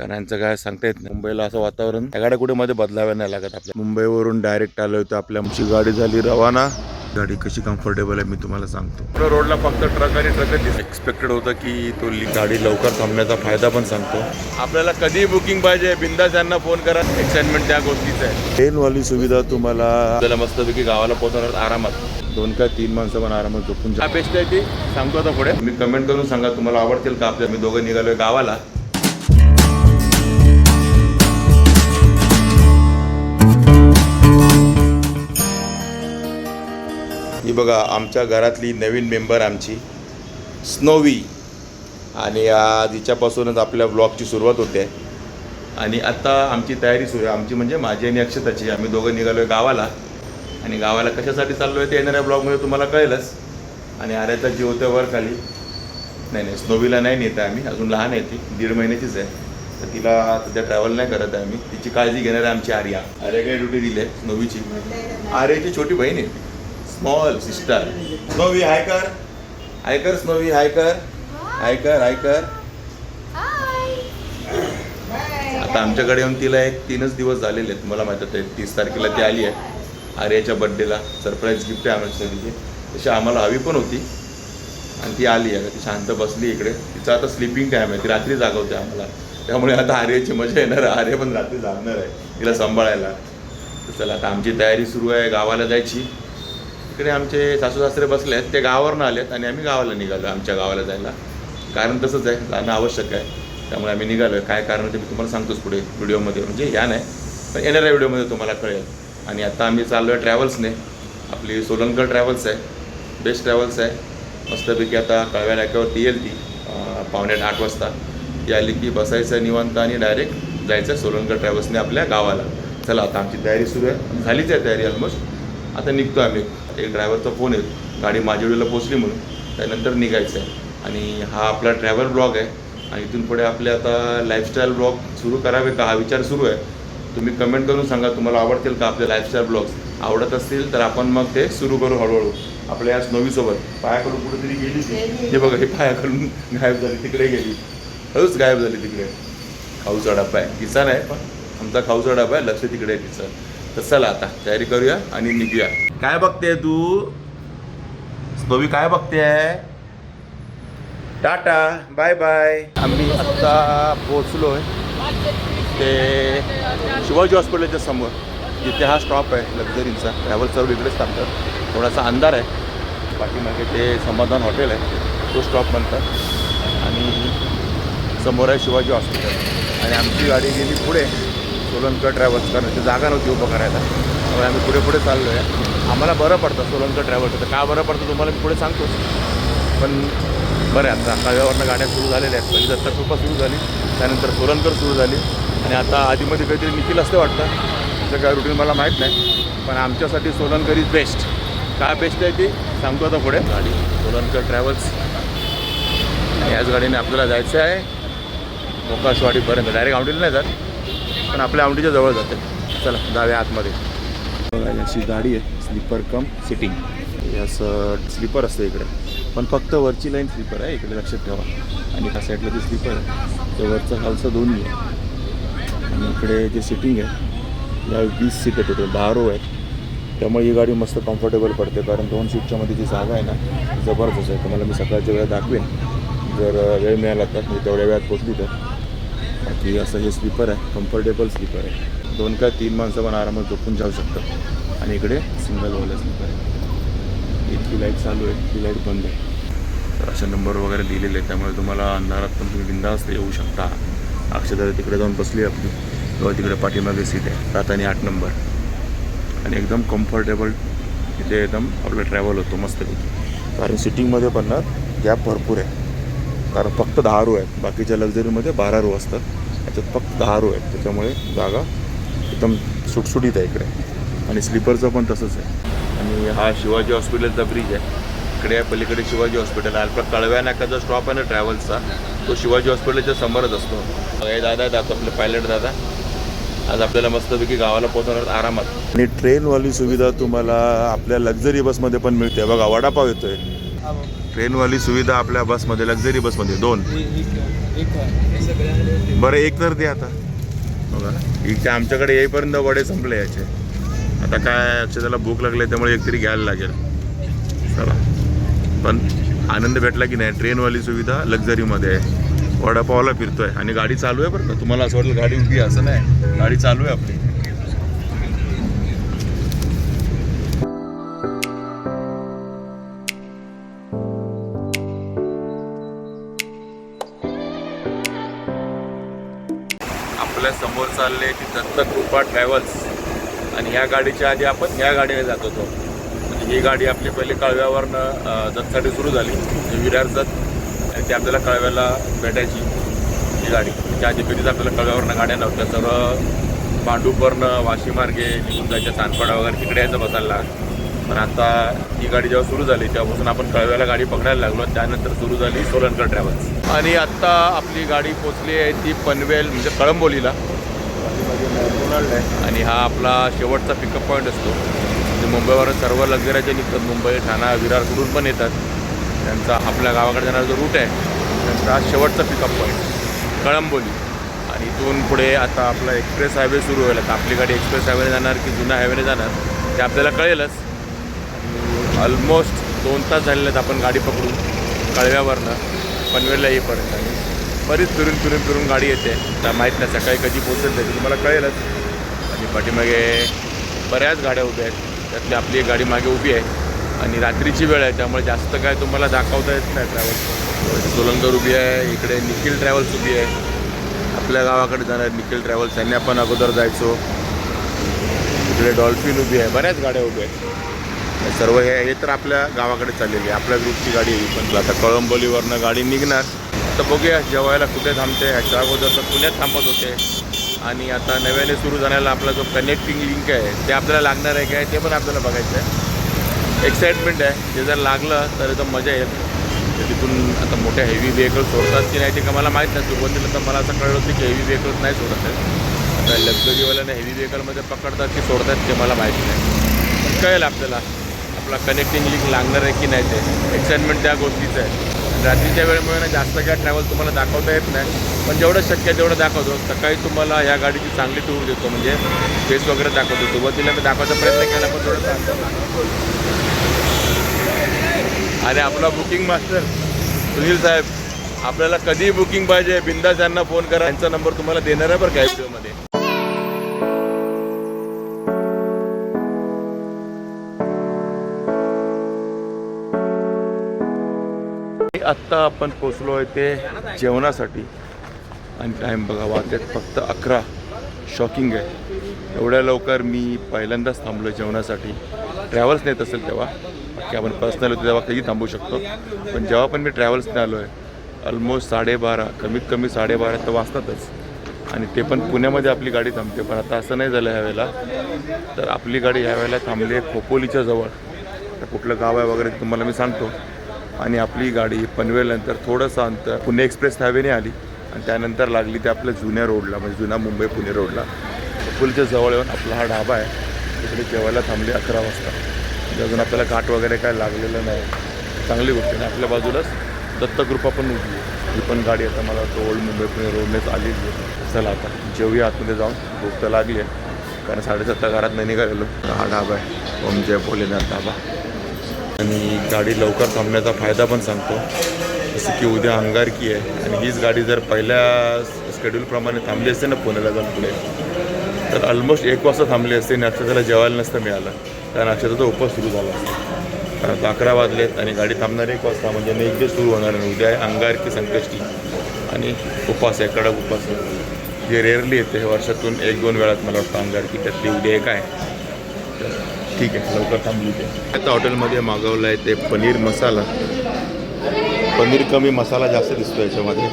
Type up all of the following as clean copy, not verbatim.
कारण यांचं काय सांगता येत नाही. मुंबईला असं वातावरण त्या गाड्या कुठे मध्ये बदलाव्या नाही लागत. आपल्या मुंबईवरून डायरेक्ट आलो होतो, आपल्या आमची गाडी झाली रवाना. गाडी कशी कम्फर्टेबल आहे मी तुम्हाला सांगतो. रोडला फक्त ट्रक आणि ट्रकच एक्सपेक्टेड होतं की तो गाडी लवकर थांबण्याचा फायदा पण सांगतो. आपल्याला कधी बुकिंग पाहिजे बिंदास यांना फोन करा. एक्साइटमेंट त्या गोष्टीचं आहे. ट्रेनवाली सुविधा तुम्हाला मस्तपैकी गावाला पोहोचवणार आरामात. 2 का 3 माणसं पण आरामात झोपून जा. बेस्ट आहे ती सांगतो आता पुढे. तुम्ही कमेंट करून सांगा तुम्हाला आवडतील का आपल्या. मी दोघं निघालोय गावाला. ही बघा आमच्या घरातली नवीन मेंबर आमची स्नोवी. आणि आज हिच्यापासूनच आपल्या ब्लॉगची सुरुवात होते. आणि आता आमची तयारी सुरू आहे. आमची म्हणजे माझी आणि अक्षताची. आम्ही दोघं निघालो आहे गावाला. आणि गावाला कशासाठी चाललो आहे ते येणाऱ्या ब्लॉगमध्ये तुम्हाला कळेलच. आणि आर्याचा जीव होतं वर खाली. नाही स्नोवीला नाही नेत आहे आम्ही. अजून लहान आहे ती, 1.5 महिन्याचीच आहे. तर तिला सध्या ट्रॅव्हल नाही करत आहे आम्ही. तिची काळजी घेणार आहे आमची आर्या. आर्याकडे ड्युटी दिली आहे स्नोवीची. आर्याची छोटी बहीण आहे, स्मॉल सिस्टर. स्नोवी हाय कर, हाय कर स्नोवी, हाय कर, हाय कर, हाय कर. आता आमच्याकडे येऊन तिला 3च दिवस झालेले आहेत. मला माहिती आहे 30 तारखेला ती आली आहे आर्याच्या बड्डेला. सरप्राईज गिफ्ट आहे आमच्या. तशी आम्हाला हवी पण होती आणि ती आली आहे. ती शांत बसली इकडे. तिचा आता स्लीपिंग टाईम आहे. ती रात्री जागवते आम्हाला. त्यामुळे आता आर्याची मजा येणार. आर्य पण रात्री जागणार आहे तिला सांभाळायला. तर चला आता आमची तयारी सुरू आहे गावाला जायची. इकडे आमचे सासू सासरे बसले आहेत. ते गावावरून आलेत आणि आम्ही गावाला निघालो. आमच्या गावाला जायला कारण तसंच आहे, जाणं आवश्यक आहे. त्यामुळे आम्ही निघालो आहे. काय कारण ते मी तुम्हाला सांगतोच पुढे व्हिडिओमध्ये. म्हणजे या नाही पण येणाऱ्या व्हिडिओमध्ये तुम्हाला कळेल. आणि आता आम्ही चाललो आहे ट्रॅव्हल्सने. आपली सोलनकर ट्रॅव्हल्स आहे, बेस्ट ट्रॅव्हल्स आहे. मस्तपैकी आता कळव्या नाक्यावरती येईल ती 7:45-8 वाजता. ती आली की बसायचं निवांत आणि डायरेक्ट जायचं सोलनकर ट्रॅव्हल्सने आपल्या गावाला. चला आता आमची तयारी सुरू आहे. झालीच आहे तयारी ऑलमोस्ट. आता निघतो आम्ही. एक ड्रायव्हरचा फोन येतो गाडी माजिवडीला पोचली म्हणून. त्यानंतर निघायचं आहे. आणि हा आपला ट्रॅव्हल ब्लॉग आहे. आणि इथून पुढे आपले आता लाईफस्टाईल ब्लॉग सुरू करावे का हा विचार सुरू आहे. तुम्ही कमेंट करून सांगा तुम्हाला आवडतील का आपले लाईफस्टाईल ब्लॉग्स. आवडत असतील तर आपण मग ते सुरू करू हळूहळू. आपल्या या स्नोवीसोबत पायाकडून कुठेतरी गेली ती. हे बघा हे पायाकडून गायब झाली, तिकडे गेली, हळूच गायब झाली तिकडे. खाऊचा डब्बा आहे, तिचा नाही पण आमचा खाऊचा डब्बा आहे, लक्ष तिकडे आहे तिचं. तर चला आता तयारी करूया आणि निघूया. काय बघते तू स्नोवी, काय बघते? Tata bye bye. आम्ही आत्ता पोचलो आहे ते शिवाजी हॉस्पिटलच्या समोर, जिथे हा स्टॉप आहे लक्झरीचा. ट्रॅव्हल सर्व इकडेच थांबतात. थोडासा अंधार आहे. पाठीमागे ते समाधान हॉटेल आहे, तो स्टॉप म्हणतात. आणि समोर आहे शिवाजी हॉस्पिटल. आणि आमची गाडी गेली पुढे सोलनकर ट्रॅव्हल्स, कारण ते जागा नव्हती उभं करायला. त्यामुळे आम्ही पुढे पुढे चाललो आहे. आम्हाला बरं पडतं सोलनकर ट्रॅव्हल्स. तर का बरं पडतं तुम्हाला मी पुढे सांगतोच. पण बरं आहे आता कळव्यावरनं गाड्या सुरू झालेल्या आहेत. पहिली दत्तकृपा सुरू झाली, त्यानंतर सोलनकर सुरू झाली. आणि आता आधीमध्ये काहीतरी निखिल असते वाटतं. त्याचं काय रुटीन मला माहीत नाही. पण आमच्यासाठी सोलनकर इज बेस्ट. काय बेस्ट आहे ती सांगतो आता पुढे. गाडी सोलनकर ट्रॅव्हल्स. याच गाडीने आपल्याला जायचं आहे मोकाशवाडीपर्यंत. डायरेक्ट औंढीला नाही जात पण आपल्या औंढीच्या जवळ जाते. चला जाऊया आतमध्ये. बघा अशी गाडी आहे स्लीपर कम सिटिंग. असं स्लीपर असतं इकडे, पण फक्त वरची लाईन स्लीपर आहे इकडे, लक्षात ठेवा. आणि त्या साईडला जे स्लीपर आहे ते वरचं खालचं दोन्ही आहे. आणि इकडे जे सिटिंग आहे या 20 सीट आहे, टोटल 10 रो आहेत. त्यामुळे ही गाडी मस्त कम्फर्टेबल पडते. कारण 2 सीटच्या मध्ये जी जागा आहे ना ती जबरदस्त आहे. तुम्हाला मी सकाळच्या वेळेत दाखवेन जर वेळ मिळाला तर, मी तेवढ्या वेळात पोचली तर. बाकी असं हे स्लीपर आहे, कम्फर्टेबल स्लीपर आहे. 2 का 3 माणसं पण आरामात झोपून जाऊ शकतात. आणि इकडे सिंगल वाला स्लीपर आहे. इतकी लाईट चालू आहे, ती लाईट बंद आहे. तर असे नंबर वगैरे दिलेले आहेत, त्यामुळे तुम्हाला अंधारात पण तुम्ही बिंदास्त येऊ शकता. अक्षता तिकडे जाऊन बसली आपली, तेव्हा तिकडे पाठीमागे सीट आहे 7 आणि 8 नंबर. आणि एकदम कम्फर्टेबल तिथे एकदम आपलं ट्रॅव्हल होतो मस्तपैकी. कारण सिटिंगमध्ये पण ना गॅप भरपूर आहे. कारण फक्त 10 रो आहेत. बाकीच्या लक्झरीमध्ये 12 रो असतात, याच्यात फक्त 10 रो आहेत. त्याच्यामुळे जागा एकदम सुटसुटीत आहे इकडे. आणि स्लीपरचं पण तसंच आहे. आणि हा शिवाजी हॉस्पिटलचा ब्रिज आहे. इकडे आहे पलीकडे शिवाजी हॉस्पिटल. आपला कळव्या नाक्याचा स्टॉप आहे ना ट्रॅव्हल्सचा, तो शिवाजी हॉस्पिटलच्या समोरच असतो. हे दादा आहेत आपले पायलट दादा. आज आपल्याला मस्तपैकी गावाला पोहोचवणार आरामात. आणि ट्रेनवाली सुविधा तुम्हाला आपल्या लक्झरी बसमध्ये पण मिळते. बघा वडापाव येतोय. ट्रेनवाली सुविधा आपल्या बसमध्ये, लक्झरी बसमध्ये 2. बरं एक तर दे आता बघा. इथे आमच्याकडे येईपर्यंत वडे संपले याचे. आता काय अक्षताला भूक लागली त्यामुळे एक तरी घ्यायला लागेल. चला, पण आनंद भेटला की नाही. ट्रेनवाली सुविधा लक्झरीमध्ये आहे. वडापावला फिरतोय आणि गाडी चालू आहे बरं का. तुम्हाला असं वाटलं गाडी उभी असं नाही, गाडी चालू आहे आपली. आपल्या समोर चालले ती दत्तकृपा ट्रॅव्हल्स आणि ह्या गाडीच्या आधी आपण ह्या गाडीने जात होतो. म्हणजे ही गाडी आपली पहिले कळव्यावरनं दत्तसाठी सुरू झाली, विरार दत्त, आणि ती आपल्याला कळव्याला भेटायची ही गाडी. त्या आधी कधीच आपल्याला कळव्यावरनं गाड्या नव्हत्या. सर्व भांडूपवरनं वाशी मार्गे निघून जायच्या, चांदपाडा वगैरे तिकडे यायचं बसायला. पण आता ही गाडी जेव्हा सुरू झाली तेव्हापासून आपण कळव्याला गाडी पकडायला लागलो. त्यानंतर सुरू झाली सोलनकर ट्रॅव्हल्स. आणि आत्ता आपली गाडी पोचली आहे ती पनवेल म्हणजे कळंबोलीला. मॅकडोनाल्ड आहे आणि हा आपला शेवटचा पिकअप पॉईंट असतो. म्हणजे मुंबईवर सर्व लक्झऱ्याचे निघतात, मुंबई, ठाणा, विरार कुठून पण येतात. त्यांचा आपल्या गावाकडे जाणारा जो रूट आहे त्यांचा हा शेवटचा पिकअप पॉईंट कळंबोली. आणि इथून पुढे आता आपला एक्सप्रेस हायवे सुरू होईल. आता आपली गाडी एक्सप्रेस हायवेने जाणार की जुन्या हायवेने जाणार ते आपल्याला कळेलच. ऑलमोस्ट 2 तास झालेले आहेत आपण गाडी पकडून कळव्यावरनं पनवेलला येईपर्यंत. आणि बरीच फिरून गाडी येते. आता माहीत नाही सकाळी कधी पोहोचेल त्याची तुम्हाला कळेलच. आणि पाठीमागे बऱ्याच गाड्या उभ्या आहेत, त्यातली आपली एक गाडी मागे उभी आहे. आणि रात्रीची वेळ आहे त्यामुळे जास्त काय तुम्हाला दाखवता येत नाही. ट्रॅव्हल्स सोलनकर उभी आहे, इकडे निखिल ट्रॅव्हल्स उभी आहे. आपल्या गावाकडे जाणार निखिल ट्रॅव्हल्स, त्यांनी आपण अगोदर जायचो. इकडे डॉल्फिन उभी आहे, बऱ्याच गाड्या उभ्या आहेत. सर्व हे तर आपल्या गावाकडे चाललेली आहे. आपल्या ग्रुपची गाडी आहे. पण आता कळंबोलीवरनं गाडी निघणार. तर बघूया जेवायला कुठे थांबते. ह्याच्या अगोदर तर पुण्यात थांबत होते आणि आता नव्याने सुरू झालेला आपला जो कनेक्टिंग लिंक आहे ते आपल्याला लागणार आहे काय ते पण आपल्याला बघायचं आहे. एक्साइटमेंट आहे. ते जर लागलं तर एकदम मजा येईल. तर तिथून आता मोठ्या हेवी व्हेकल्स सोडतात की नाही ते का मला माहीत नाही. सुरुवातीला तर मला असं कळलं होतं की हेवी व्हेकल्स नाही सोडत आहेत. आता लक्झरीवाल्याने हेवी व्हेकलमध्ये पकडतात की सोडतात ते मला माहीत नाही. पण कळेल आपल्याला आपला कनेक्टिंग लिंक लागणार आहे की नाही ते. एक्साइटमेंट त्या गोष्टीचं आहे. रात्रीच्या वेळेमुळे ना जास्त काय ट्रॅव्हल तुम्हाला दाखवता येत नाही, पण जेवढं शक्य आहे तेवढं दाखवतो. सकाळी तुम्हाला ह्या गाडीची चांगली टूर देतो, म्हणजे फेस वगैरे दाखवतो. सुरुवातीला मी दाखवायचा प्रयत्न केला पण थोडंसं. आणि आपला बुकिंग मास्टर सुनील साहेब, आपल्याला कधी बुकिंग पाहिजे बिंदास यांना फोन करा. यांचा नंबर तुम्हाला देणार आहे बरं काय व्हिडिओमध्ये. आत्ता आपण पोचलो आहे ते जेवणासाठी आणि टाईम बघा वाजलेत फक्त 11. शॉकिंग आहे. एवढ्या लवकर मी पहिल्यांदाच थांबलो आहे जेवणासाठी. ट्रॅव्हल्स नेत असेल तेव्हा, बाकी आपण पर्सनल होतो तेव्हा कधी थांबू शकतो. पण जेव्हा पण मी ट्रॅव्हल्सने आलो आहे ऑलमोस्ट 12:30, कमीत कमी 12:30 तर वाजतातच. आणि ते पण पुण्यामध्ये आपली गाडी थांबते. पण आता असं नाही झालं ह्यावेळेला. तर आपली गाडी ह्यावेळेला थांबली आहे खोपोलीच्या जवळ. तर कुठलं गाव आहे वगैरे तुम्हाला मी सांगतो. आणि आपली गाडी पनवेलनंतर थोडंसं अंतर पुणे एक्सप्रेस हायवेने आली आणि त्यानंतर लागली ते आपल्या जुन्या रोडला, म्हणजे जुना मुंबई पुणे रोडला. खोपोलीच्या जवळ येऊन आपला हा ढाबा आहे. तिकडे जेवायला थांबली 11 वाजता. म्हणजे अजून आपल्याला घाट वगैरे काय लागलेलं नाही. चांगली गोष्ट आहे. आपल्या बाजूलाच दत्तकृपा पण उभी आहे. ही पण गाडी आता मला वाटतं ओल्ड मुंबई पुणे रोडनेच आलेली आहे. चला आता जेवूया आतमध्ये जाऊन. भूक तर लागली आहे कारण 7:30 घरात नाही निघालेलो. हा ढाबा आहे ओम जय भोलेनाथ ढाबा. आणि गाडी लवकर थांबण्याचा फायदा पण सांगतो. जसं की उद्या अंगारकी आहे आणि हीच गाडी जर पहिल्या शेड्यूलप्रमाणे थांबली असते ना पुण्याला जाऊन पुढे, तर ऑलमोस्ट 1 वाजता थांबली असते आणि अक्षताला जेवायला नसतं मिळालं. कारण अक्षताचा उपवास सुरू झाला असता. कारण आता 11 वाजलेत आणि गाडी थांबणार 1 वाजता, म्हणजे नेक्स्ट डे सुरू होणार आहे. उद्या आहे अंगारकी संकष्टी आणि उपवास आहे, कडक उपवास आहे. जे रेअरली येते वर्षातून 1-2 वेळात मला वाटतं अंगारकी. त्यातली उद्या एक आहे. ठीक आहे, लवकर थांबली ते. आता हॉटेलमध्ये मागवलं आहे ते पनीर मसाला. पनीर कमी मसाला जास्त दिसतो याच्यामध्ये.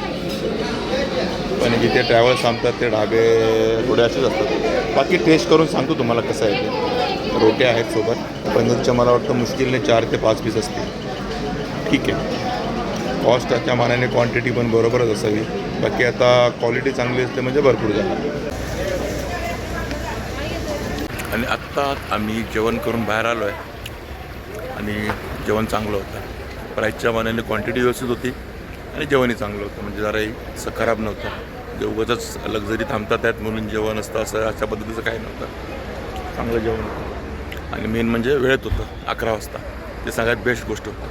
पण जिथे ट्रॅव्हल्स थांबतात ते ढाबे थोडे असेच असतात. बाकी टेस्ट करून सांगतो तुम्हाला कसं आहे ते. रोट्या आहेत सोबत. पनीरच्या मला वाटतं मुश्किलने 4 ते 5 पीस असतील. ठीक आहे. कॉस्ट त्या मानाने क्वांटिटी पण बरोबरच असावी. बाकी आता क्वालिटी चांगली असते म्हणजे भरपूर झालं. आणि आत्ता आम्ही जेवण करून बाहेर आलो आहे आणि जेवण चांगलं होतं. प्राईसच्या मानाने क्वांटिटी व्यवस्थित होती आणि जेवणही चांगलं होतं. म्हणजे जराही असं खराब नव्हतं. जे उगाचच लक्झरी थांबतात त्यात म्हणून जेवण असतं असं अशा पद्धतीचं काही नव्हतं. चांगलं जेवण होतं आणि मेन म्हणजे वेळेत होतं 11 वाजता. ते सगळ्यात बेस्ट गोष्ट होतं.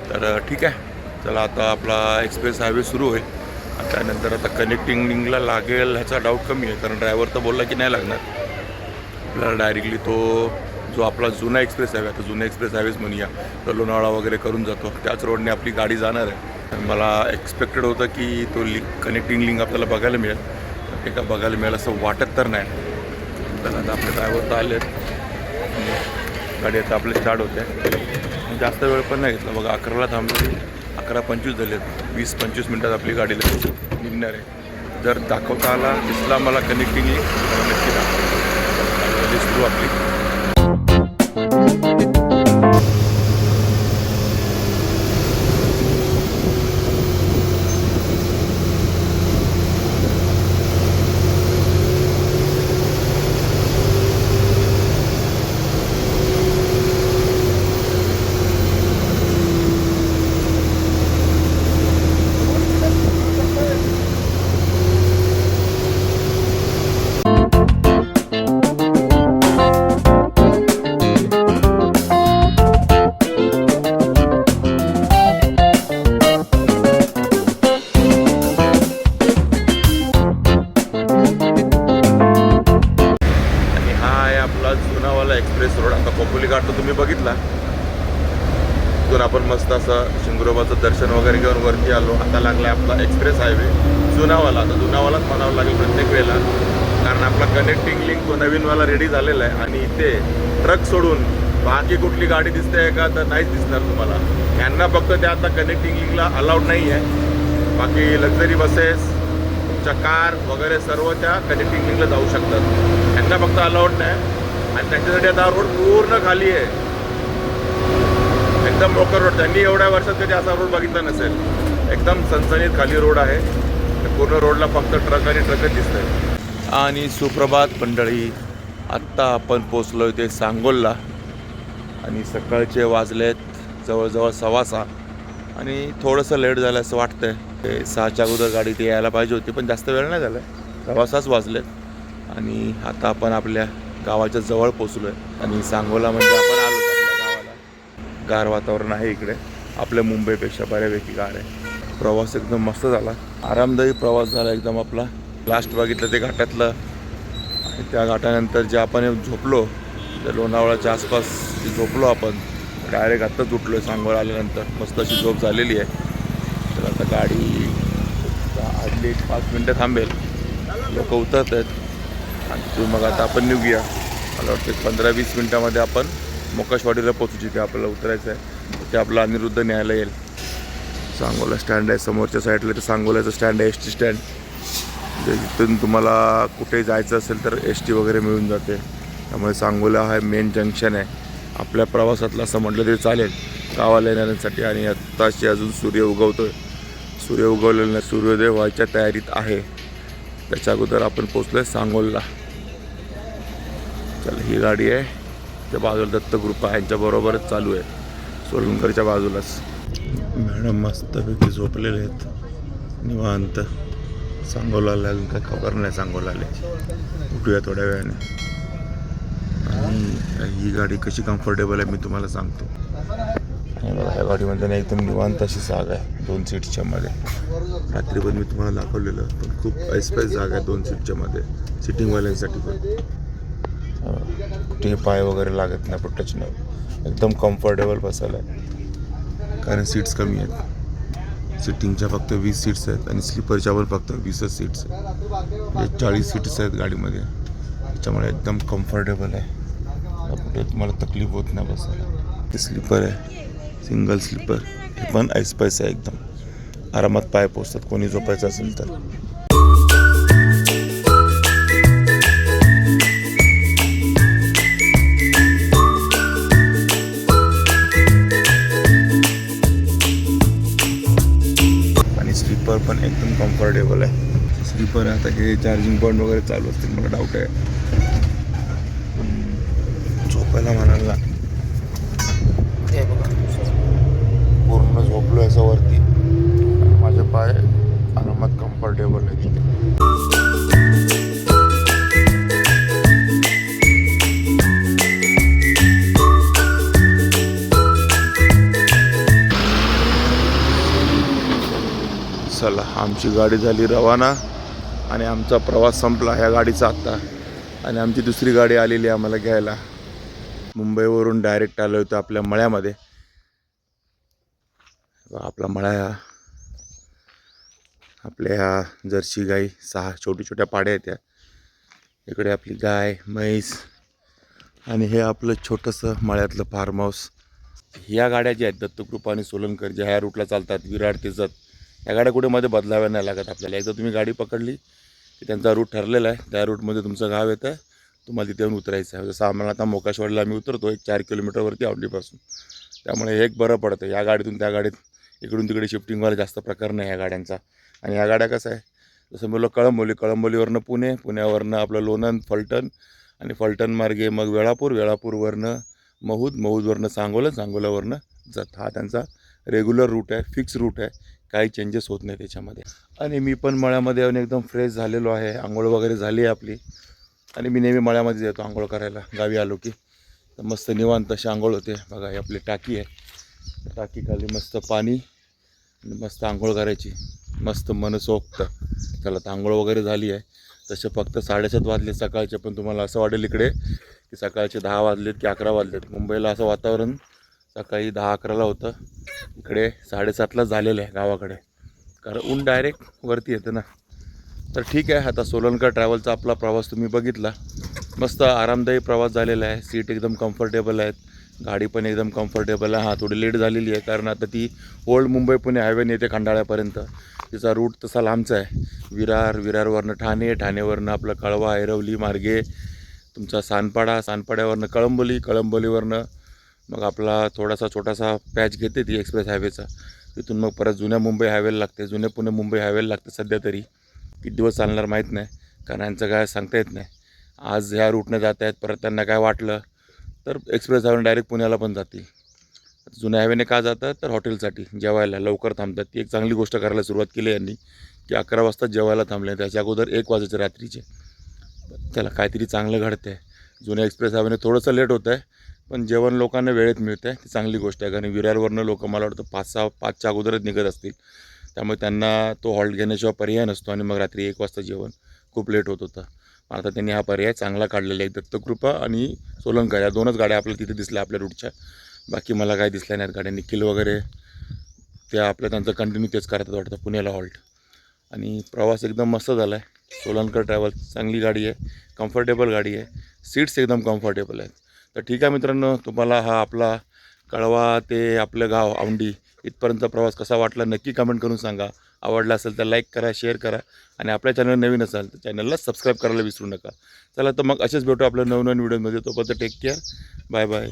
तर ठीक आहे, चला आता आपला एक्सप्रेस हायवे सुरू होईल. त्यानंतर आता कनेक्टिंग लिंकला लागेल ह्याचा डाऊट कमी आहे, कारण ड्रायव्हर तर बोलला की नाही लागणार. आपल्याला डायरेक्टली तो जो आपला जुना एक्सप्रेस हायवे, आता जुना एक्सप्रेस हायवेच म्हणूया, तर लोणावळा वगैरे करून जातो त्याच रोडने आपली गाडी जाणार आहे. मला एक्सपेक्टेड होतं की तो कनेक्टिंग लिंक आपल्याला बघायला मिळेल, ते का बघायला मिळेल असं वाटत तर नाही. तर आता आपले ड्रायव्हर तर आले, गाडी आता आपले स्टार्ट होते. जास्त वेळ पण नाही घेतला बघा, 11ला थांबली, 11:25 झाले. 20-25 मिनटात आपली गाडी निघणार आहे. जर दाखवता आला दिसला मला कनेक्टिंग लिंक नक्की दाखवा. सुरू आपली. Express road. आता कोपोली घाट तर तुम्ही बघितला. तिथून आपण मस्त असं शिंगरोबाचं दर्शन वगैरे घेऊन वरती आलो. आता लागला आपला एक्सप्रेस हायवे जुनावाला. आता जुनावालाच म्हणावं लागेल प्रत्येक वेळेला, कारण आपला कनेक्टिंग लिंक तो नवीनवाला रेडी झालेला आहे. आणि इथे ट्रक सोडून बाकी कुठली गाडी दिसते का तर नाहीच दिसणार तुम्हाला. यांना फक्त त्या आता कनेक्टिंग लिंकला अलाउड नाही आहे. बाकी लक्झरी बसेस, तुमच्या कार वगैरे सर्व त्या कनेक्टिंग लिंकला जाऊ शकतात. यांना फक्त अलाउड नाही. आणि त्यांच्यासाठी आता रोड पूर्ण खाली आहे, एकदम मोकळ रोड. त्यांनी एवढ्या वर्षात कधी असा रोड बघितला नसेल. एकदम सनसनीत खाली रोड आहे. पूर्ण रोडला फक्त ट्रक आणि ट्रकच दिसत आहे. आणि सुप्रभात मंडळी, आत्ता आपण पोचलो इथे सांगोलला आणि सकाळचे वाजलेत जवळजवळ 6:15 आणि थोडंसं लेट झालं असं वाटतंय. ते 6च्या अगोदर गाडी ते यायला पाहिजे होती, पण जास्त वेळ नाही झाला आहे. 6:15 वाजलेत आणि आता आपण आपल्या गावाच्या जवळ पोचलो आहे. आणि सांगोला म्हणजे आपण आलो आपल्या गावाला. गार वातावरण आहे इकडे, आपल्या मुंबईपेक्षा बऱ्यापैकी गार आहे. प्रवास एकदम मस्त झाला, आरामदायी प्रवास झाला एकदम आपला. लास्ट बघितलं ते घाटातलं, आणि त्या घाटानंतर जे आपण झोपलो, त्या लोणावळ्याच्या आसपास जे झोपलो आपण, डायरेक्ट आत्ताच उठलो आहे सांगोला आल्यानंतर. मस्त अशी झोप झालेली आहे. तर आता गाडी आडली 5 मिनटं थांबेल, लोक उतरत आहेत आणि तिथून मग आता आपण निघूया. मला वाटतं 15-20 मिनटामध्ये आपण मोकाशवाडीला पोचू, जिथे आपल्याला उतरायचं आहे. ते आपला अनिरुद्ध न्यायला येईल. सांगोला स्टँड आहे समोरच्या साईडला, तर सांगोल्याचं स्टँड आहे एस टी स्टँड. जिथून तुम्हाला कुठे जायचं असेल तर एस टी वगैरे मिळून जाते. त्यामुळे सांगोला हा मेन जंक्शन आहे आपल्या प्रवासातला असं म्हटलं तरी चालेल गावाला येणाऱ्यांसाठी. आणि आत्ताशी अजून सूर्य उगवतो आहे. सूर्य उगवलेला नाही, सूर्योदय व्हायच्या तयारीत आहे. त्याच्या अगोदर आपण पोचलो आहे सांगोलला. चल, ही गाडी आहे त्या बाजूला दत्त ग्रुप आहे, यांच्याबरोबरच चालू आहे, सोलनकरच्या बाजूलाच. मॅडम मस्तपैकी झोपलेले आहेत निवांत. सांगोला आले अजून काय खबर नाही, सांगोला आले. उठूया थोड्या वेळाने. आणि ही गाडी कशी कम्फर्टेबल आहे मी तुम्हाला सांगतो. ह्या गाडीमध्ये नाही एकदम निवांत अशी जागा आहे 2 सीटच्या मध्ये. रात्री पण मी तुम्हाला दाखवलेलं, पण खूप ऐसपैस जागा आहे 2 सीटच्या मध्ये सिटिंगवाल्यांसाठी पण. कुठे पाय वगैरे लागत नाही, पण टच नाही, एकदम कम्फर्टेबल बसायला आहे. कारण सीट्स कमी आहेत. सिटिंगच्या फक्त 20 सीट्स आहेत आणि स्लीपरच्या पण फक्त 20च सीट्स आहेत. म्हणजे 40 सीट्स आहेत गाडीमध्ये. त्याच्यामुळे एकदम कम्फर्टेबल आहे, कुठे तुम्हाला तकलीफ होत नाही बसायला. ते स्लीपर आहे, सिंगल स्लीपर. हे पण ऐसपैस आहे, एकदम आरामात पाय पोचतात कोणी झोपायचं असेल तर. आणि स्लीपर पण एकदम कम्फर्टेबल आहे. स्लीपर आता हे चार्जिंग पॉईंट वगैरे चालू असतील, मला डाऊट आहे. झोपायला म्हणाला हे बघा, पूर्ण झोपलो आहे वरती. माझे पाय आरामात कम्फर्टेबल आहे तिथे. चला, आमची गाडी झाली रवाना आणि आमचा प्रवास संपला ह्या गाडीचा आत्ता. आणि आमची दुसरी गाडी आलेली आहे आम्हाला घ्यायला. मुंबईवरून डायरेक्ट आलो होतो आपल्या मळ्यामध्ये. आपला मळा, आपल्या ह्या जर्सी गाई 6 छोट्या पाड्या आहेत त्या. इकडे आपली गाय, म्हैस आणि हे आपलं छोटंसं मळ्यातलं फार्म हाऊस. ह्या गाड्या ज्या आहेत दत्तकृपा आणि सोलनकर, ज्या ह्या रूटला चालतात, विरार ते जत, ह्या गाड्या कुठे मध्ये बदलाव्या नाही लागत आपल्याला. एकदा तुम्ही गाडी पकडली की त्यांचा रूट ठरलेला आहे, त्या रूटमध्ये तुमचं गाव येतं, तुम्हाला तिथे येऊन उतरायचं आहे. जसं आम्हाला आता मोकाशवाडीला आम्ही उतरतो 4 किलोमीटरवरती औंढीपासून. त्यामुळे हे एक बरं पडतं. या गाडीतून त्या गाडीत इकडून तिकडे शिफ्टिंग व्हायला जास्त प्रकार नाही या गाड्यांचा. आणि ह्या गाड्या कसं आहे, जसं बोललो कळंबोलीवरनं पुणे, पुण्यावरनं आपलं लोणंद, फलटण आणि फलटण मार्गे मग वेळापूरवरनं महूदवरनं सांगोलावरनं जत. हा त्यांचा रेग्युलर रूट आहे, फिक्स रूट आहे, काही चेंजेस होत नाही त्याच्यामध्ये. आणि मी पण मळ्यामध्ये येऊन एकदम फ्रेश झालेलो आहे. आंघोळ वगैरे झाली आहे आपली. आणि मी नेहमी मळ्यामध्ये येतो आंघोळ करायला गावी आलो की. तर मस्त निवांत अशी आंघोळ होते. बघा ही आपली टाकी आहे, टाकीखाली मस्त पाणी आणि मस्त आंघोळ करायची, मस्त मनसोक्त. चला, तर आंघोळ वगैरे झाली आहे. तसे फक्त 7:30 वाजले सकाळचे, पण तुम्हाला असं वाटेल इकडे की सकाळचे 10 वाजलेत की 11 वाजलेत. मुंबईला असं वातावरण सकाळी 10-11ला होतं, इकडे 7:30लाच झालेलं आहे गावाकडे, कारण ऊन डायरेक्ट वरती येतं ना. तर ठीक आहे, आता सोलनकर ट्रॅव्हलचा आपला प्रवास तुम्ही बघितला. मस्त आरामदायी प्रवास झालेला आहे. सीट एकदम कम्फर्टेबल आहेत, गाडी पण एकदम कम्फर्टेबल आहे. थोडी लेट झालेली आहे, कारण आता ती ओल्ड मुंबई पुणे हायवेने येते खंडाळ्यापर्यंत. तिचा रूट तसा लांबचा आहे. विरारवरनं ठाणेवरनं आपलं कळवा, ऐरवली मार्गे तुमचा सानपाड्यावरनं कळंबोलीवरनं मग आपला छोटासा पॅच घेते ती एक्सप्रेस हायवेचा. तिथून मग परत जुन्या मुंबई हायवेला लागते, जुने पुणे मुंबई हायवेला लागते. सध्या तरी किती दिवस चालणार माहीत नाही, कारण यांचं काय सांगता येत नाही. आज ह्या रूटनं जात आहेत, परत त्यांना काय वाटलं तर एक्सप्रेस हायवेने डायरेक्ट पुण्याला पण जातील. जुन्या हायवेने का जातात तर हॉटेलसाठी जेवायला लवकर थांबतात. ती एक चांगली गोष्ट करायला सुरुवात केली यांनी, की 11 वाजता जेवायला थांबले, त्याच्या अगोदर 1 वाजायचे रात्रीचे. त्याला काहीतरी चांगलं घडतं आहे. जुन्या एक्सप्रेस हायवेने थोडंसं लेट होतं आहे, पण जेवण लोकांना वेळेत मिळतं आहे, ती चांगली गोष्ट आहे. कारण विरारवरनं लोक मला वाटतं 5-6च्या अगोदरच निघत असतील, त्यामुळे त्यांना तो हॉल्ट घेण्याशिवाय पर्याय नसतो. आणि मग रात्री 1 वाजता जेवण खूप लेट होत होतं. आता त्यांनी हा पर्याय चांगला काढलेला आहे. दत्तकृपा आणि सोलनकर या 2च गाड्या आपल्याला तिथे दिसल्या आपल्या रूटच्या. बाकी मला काय दिसल्या नाहीत गाड्या. निखिल वगैरे त्या आपल्या त्यांचं कंटिन्यू तेच करतात वाटतं, पुण्याला हॉल्ट. आणि प्रवास एकदम मस्त झाला आहे. सोलनकर ट्रॅव्हल्स चांगली गाडी आहे, कम्फर्टेबल गाडी आहे, सीट्स एकदम कम्फर्टेबल आहेत. तर ठीक आहे मित्रांनो, तुम्हाला हा आपला कळवा ते आपलं गाव औंढी इथपर्यंतचा प्रवास कसा वाटला नक्की कमेंट करून सांगा. आवडला असेल तर लाईक करा, शेअर करा, आणि आपल्या चॅनल नवीन असाल तर चॅनलला सबस्क्राईब करायला विसरू नका. चला, तर मग असेच भेटू आपल्या नवनवीन व्हिडिओमध्ये. तोपर्यंत टेक केअर, बाय बाय.